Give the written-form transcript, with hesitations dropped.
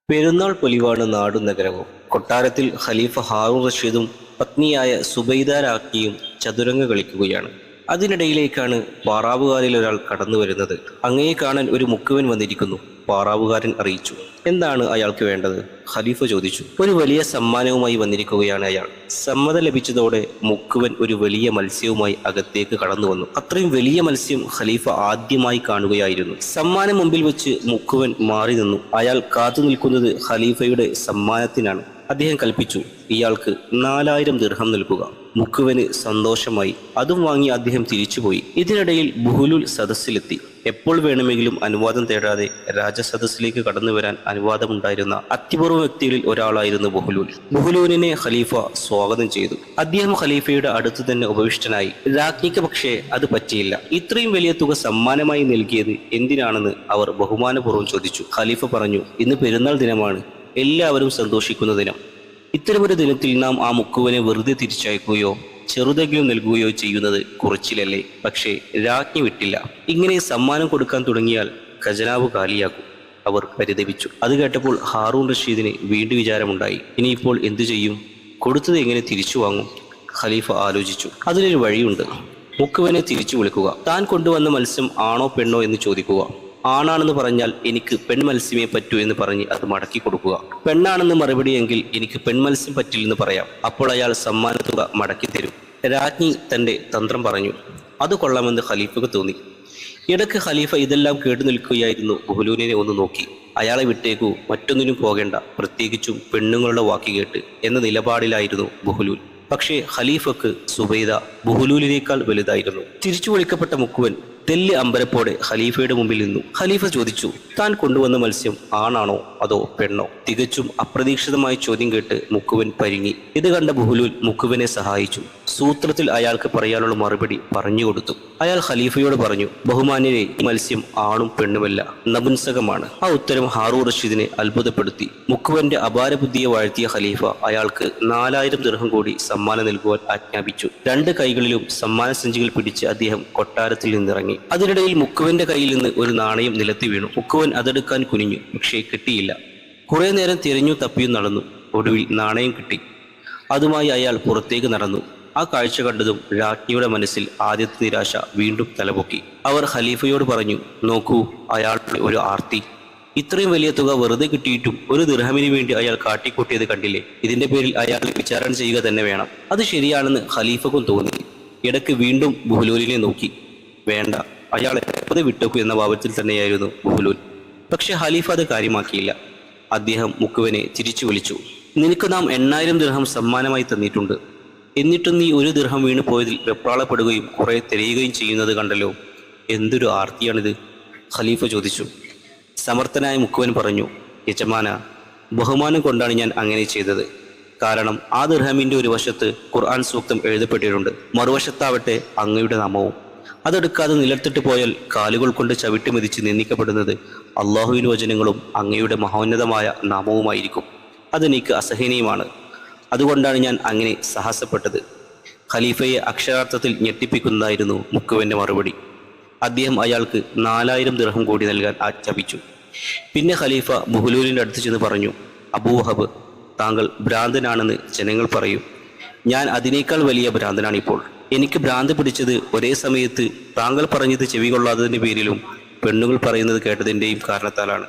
പെരുന്നാൾ പൊലിവാണ് നാടും നഗരവും. കൊട്ടാരത്തിൽ ഖലീഫ ഹാറൂൺ റഷീദും പത്നിയായ സുബൈദ രാജ്ഞിയും ചതുരംഗ കളിക്കുകയാണ്. അതിനിടയിലേക്കാണ് പാറാവുകാരിൽ ഒരാൾ കടന്നു വരുന്നത്. അങ്ങയെ കാണാൻ ഒരു മുക്കുവൻ വന്നിരിക്കുന്നു, പാറാവുകാരൻ അറിയിച്ചു. എന്താണ് അയാൾക്ക് വേണ്ടത്? ഖലീഫ ചോദിച്ചു. ഒരു വലിയ സമ്മാനവുമായി വന്നിരിക്കുകയാണ് അയാൾ. സമ്മതം ലഭിച്ചതോടെ മുക്കുവൻ ഒരു വലിയ മത്സ്യവുമായി അകത്തേക്ക് കടന്നു വന്നു. അത്രയും വലിയ മത്സ്യം ഖലീഫ ആദ്യമായി കാണുകയായിരുന്നു. സമ്മാനം മുമ്പിൽ വെച്ച് മുക്കുവൻ മാറി നിന്നു. അയാൾ കാത്തു നിൽക്കുന്നത് ഖലീഫയുടെ സമ്മാനത്തിനാണ്. അദ്ദേഹം കൽപ്പിച്ചു, ഇയാൾക്ക് 4000 ദിർഹം നൽകുക. മുക്കുവന് സന്തോഷമായി. അതും വാങ്ങി അദ്ദേഹം തിരിച്ചുപോയി. ഇതിനിടയിൽ ബുഹുലുൽ സദസ്സിലെത്തി. എപ്പോൾ വേണമെങ്കിലും അനുവാദം തേടാതെ രാജസദസ്സിലേക്ക് കടന്നു വരാൻ അനുവാദമുണ്ടായിരുന്ന അത്യപൂർവ വ്യക്തികളിൽ ഒരാളായിരുന്നു ബുഹുലൂൽ. ബുഹുലൂലിനെ ഖലീഫ സ്വാഗതം ചെയ്തു. അദ്ദേഹം ഖലീഫയുടെ അടുത്ത് തന്നെ ഉപവിഷ്ടനായി. രാജ്ഞിക്ക് പക്ഷേ അത് പറ്റിയില്ല. ഇത്രയും വലിയ തുക സമ്മാനമായി നൽകിയത് എന്തിനാണെന്ന് അവർ ബഹുമാനപൂർവ്വം ചോദിച്ചു. ഖലീഫ പറഞ്ഞു, ഇന്ന് പെരുന്നാൾ ദിനമാണ്, എല്ലാവരും സന്തോഷിക്കുന്ന ദിനം. ഇത്തരമൊരു ദിനത്തിൽ നാം ആ മുക്കുവനെ വെറുതെ തിരിച്ചയക്കുകയോ ചെറുതെങ്കിലും നൽകുകയോ ചെയ്യുന്നത് കുറച്ചിലല്ലേ? പക്ഷേ രാജ്ഞി വിട്ടില്ല. ഇങ്ങനെ സമ്മാനം കൊടുക്കാൻ തുടങ്ങിയാൽ ഖജനാവ് കാലിയാകും. അവർ പരിതപിച്ചു. അത് കേട്ടപ്പോൾ ഹാറൂൺ റഷീദിന് വീണ്ടും വിചാരമുണ്ടായി. ഇനിയിപ്പോൾ എന്തു ചെയ്യും? കൊടുത്തത് എങ്ങനെ തിരിച്ചു വാങ്ങും? ഖലീഫ ആലോചിച്ചു. അതിലൊരു വഴിയുണ്ട്. മുക്കുവനെ തിരിച്ചു വിളിക്കുക. താൻ കൊണ്ടുവന്ന മത്സ്യം ആണോ പെണ്ണോ എന്ന് ചോദിക്കുക. ആണാണെന്ന് പറഞ്ഞാൽ എനിക്ക് പെൺമത്സ്യമേ പറ്റൂ എന്ന് പറഞ്ഞ് അത് മടക്കി കൊടുക്കുക. പെണ്ണാണെന്ന് മറുപടിയെങ്കിൽ എനിക്ക് പെൺമത്സ്യം പറ്റില്ലെന്ന് പറയാം. അപ്പോൾ അയാൾ സമ്മാനത്തുക മടക്കി തരും. രാജ്ഞി തന്റെ തന്ത്രം പറഞ്ഞു. അത് കൊള്ളാമെന്ന് ഖലീഫക്ക് തോന്നി. ഇടയ്ക്ക് ഖലീഫ ഇതെല്ലാം കേട്ടു നിൽക്കുകയായിരുന്നു. ബുഹുലൂലിനെ ഒന്ന് നോക്കി. അയാളെ വിട്ടേക്കൂ, മറ്റൊന്നിനും പോകേണ്ട, പ്രത്യേകിച്ചും പെണ്ണുങ്ങളുടെ വാക്ക് കേട്ട് എന്ന നിലപാടിലായിരുന്നു ബുഹുലൂൽ. പക്ഷേ ഖലീഫക്ക് സുബൈദ ബുഹുലൂലിനേക്കാൾ വലുതായിരുന്നു. തിരിച്ചു വിളിക്കപ്പെട്ട മുക്കുവൻ തെല്ല് അമ്പരപ്പോടെ ഖലീഫയുടെ മുമ്പിൽ നിന്നു. ഖലീഫ ചോദിച്ചു, താൻ കൊണ്ടുവന്ന മത്സ്യം ആണാണോ അതോ പെണ്ണോ? തികച്ചും അപ്രതീക്ഷിതമായ ചോദ്യം കേട്ട് മുക്കുവൻ പരിങ്ങി. ഇത് കണ്ട ബുഹുലൂൽ മുക്കുവനെ സഹായിച്ചു. സൂത്രത്തിൽ അയാൾക്ക് പറയാനുള്ള മറുപടി പറഞ്ഞുകൊടുത്തു. അയാൾ ഖലീഫയോട് പറഞ്ഞു, ബഹുമാന്യരെ, ഈ മത്സ്യം ആണും പെണ്ണുമല്ല, നപുംസകമാണ്. ആ ഉത്തരം ഹാറൂൺ റഷീദിനെ അത്ഭുതപ്പെടുത്തി. മുക്കുവന്റെ അപാരബുദ്ധിയെ വാഴ്ത്തിയ ഖലീഫ അയാൾക്ക് 4000 ദിർഹം കൂടി സമ്മാനം നൽകുവാൻ ആജ്ഞാപിച്ചു. 2 കൈകളിലും സമ്മാന സഞ്ചികൾ പിടിച്ച് അദ്ദേഹം കൊട്ടാരത്തിൽ നിന്നിറങ്ങി. അതിനിടയിൽ മുക്കുവന്റെ കയ്യിൽ നിന്ന് ഒരു നാണയം നിലത്തി വീണു. മുക്കുവൻ അതെടുക്കാൻ കുനിഞ്ഞു, പക്ഷേ കിട്ടിയില്ല. കുറെ നേരം തിരഞ്ഞു തപ്പിയും നടന്നു. ഒടുവിൽ നാണയം കിട്ടി. അതുമായി അയാൾ പുറത്തേക്ക് നടന്നു. ആ കാഴ്ച കണ്ടതും രാജ്ഞിയുടെ മനസ്സിൽ ആദ്യത്തെ നിരാശ വീണ്ടും തലപൊക്കി. അവർ ഖലീഫയോട് പറഞ്ഞു, നോക്കൂ, അയാളുടെ ഒരു ആർത്തി. ഇത്രയും വലിയ തുക വെറുതെ കിട്ടിയിട്ടും ഒരു ദിർഹമിന് വേണ്ടി അയാൾ കാട്ടിക്കൂട്ടിയത് കണ്ടില്ലേ? ഇതിന്റെ പേരിൽ അയാളെ വിചാരണ ചെയ്യുക തന്നെ വേണം. അത് ശരിയാണെന്ന് ഖലീഫക്കും തോന്നി. ഇടയ്ക്ക് വീണ്ടും ബുഹുലൂലിനെ നോക്കി. വേണ്ട, അയാളെ വെറുതെ വിട്ടേക്കു എന്ന ഭാവത്തിൽ തന്നെയായിരുന്നു ബുഹുലൂൽ. പക്ഷെ ഖലീഫ അത് കാര്യമാക്കിയില്ല. അദ്ദേഹം മുക്കുവനെ തിരിച്ചു വിളിച്ചു. നിനക്ക് നാം 8000 ദിർഹം സമ്മാനമായി തന്നിട്ടുണ്ട്. എന്നിട്ടും നീ ഒരു ദിർഹം വീണു പോയതിൽ വെപ്രാളപ്പെടുകയും കുറെ തിരയുകയും ചെയ്യുന്നത് കണ്ടല്ലോ. എന്തൊരു ആർത്തിയാണിത്? ഖലീഫ ചോദിച്ചു. സമർത്ഥനായ മുക്കുവൻ പറഞ്ഞു, യജമാന, ബഹുമാനം കൊണ്ടാണ് ഞാൻ അങ്ങനെ ചെയ്തത്. കാരണം ആ ദിർഹമിന്റെ ഒരു വശത്ത് ഖുർആൻ സൂക്തം എഴുതപ്പെട്ടിട്ടുണ്ട്, മറുവശത്താവട്ടെ അങ്ങയുടെ നാമവും. അതെടുക്കാതെ നിലത്തിട്ട് പോയാൽ കാലുകൾ കൊണ്ട് ചവിട്ടി മെതിച്ച് നിന്ദിക്കപ്പെടുന്നത് അള്ളാഹുവിൻ്റെ വചനങ്ങളും അങ്ങയുടെ മഹോന്നതമായ നാമവുമായിരിക്കും. അതെനിക്ക് അസഹനീയമാണ്. അതുകൊണ്ടാണ് ഞാൻ അങ്ങനെ സാഹസപ്പെട്ടത്. ഖലീഫയെ അക്ഷരാർത്ഥത്തിൽ ഞെട്ടിപ്പിക്കുന്നതായിരുന്നു മുക്കുവന്റെ മറുപടി. അദ്ദേഹം അയാൾക്ക് 4000 ദിർഹം കൂടി നൽകാൻ ആജ്ഞാപിച്ചു. പിന്നെ ഖലീഫ ബുഹുലൂലിൻ്റെ അടുത്ത് ചെന്ന് പറഞ്ഞു, അബൂ വഹബ്, താങ്കൾ ഭ്രാന്തനാണെന്ന് ജനങ്ങൾ പറയും. ഞാൻ അതിനേക്കാൾ വലിയ ഭ്രാന്തനാണിപ്പോൾ. എനിക്ക് ഭ്രാന്ത് പിടിച്ചത് ഒരേ സമയത്ത് താങ്കൾ പറഞ്ഞത് ചെവി കൊള്ളാത്തതിൻ്റെ പേരിലും പെണ്ണുങ്ങൾ പറയുന്നത് കേട്ടതിൻ്റെയും കാരണത്താലാണ്.